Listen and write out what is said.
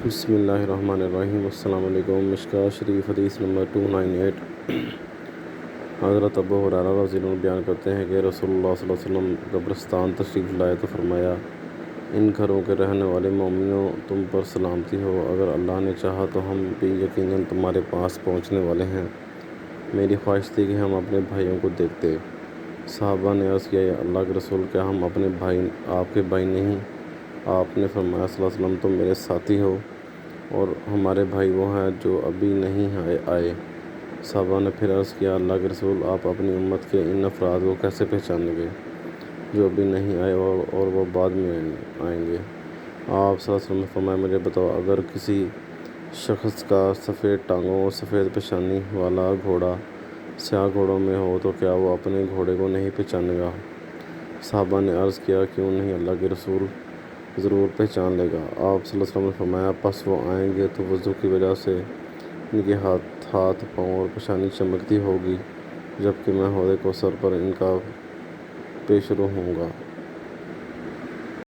بسم اللہ الرحمن الرحیم۔ السلام علیکم۔ مشکوٰۃ شریف حدیث نمبر 298۔ حضرت ابو ہریرہ رضی اللہ عنہ بیان کرتے ہیں کہ رسول اللہ صلی اللہ علیہ وسلم قبرستان تشریف لائے تو فرمایا، ان گھروں کے رہنے والے مومنوں، تم پر سلامتی ہو۔ اگر اللہ نے چاہا تو ہم بھی یقیناً تمہارے پاس پہنچنے والے ہیں۔ میری خواہش تھی کہ ہم اپنے بھائیوں کو دیکھتے۔ صحابہ نے عرض کیا، یا اللہ کے رسول، کیا ہم اپنے بھائی آپ کے بھائی نہیں؟ آپ نے فرمایا صلی اللہ علیہ وسلم، تم میرے ساتھی ہو اور ہمارے بھائی وہ ہیں جو ابھی نہیں آئے۔ صحابہ نے پھر عرض کیا، اللہ کے رسول، آپ اپنی امت کے ان افراد کو کیسے پہچانیں گے جو ابھی نہیں آئے اور وہ بعد میں آئیں گے؟ آپ صلی اللہ علیہ وسلم نے فرمایا، مجھے بتاؤ، اگر کسی شخص کا سفید ٹانگوں اور سفید پیشانی والا گھوڑا سیاہ گھوڑوں میں ہو تو کیا وہ اپنے گھوڑے کو نہیں پہچانے گا؟ صحابہ نے عرض کیا، کیوں نہیں اللہ کے رسول، ضرور پہچان لے گا۔ آپ صلی اللہ علیہ وسلم نے فرمایا، پس وہ آئیں گے تو وضو کی وجہ سے ان کے ہاتھ پاؤں اور پیشانی چمکتی ہوگی، جبکہ میں حوض کوثر پر ان کا پیش رو ہوں گا۔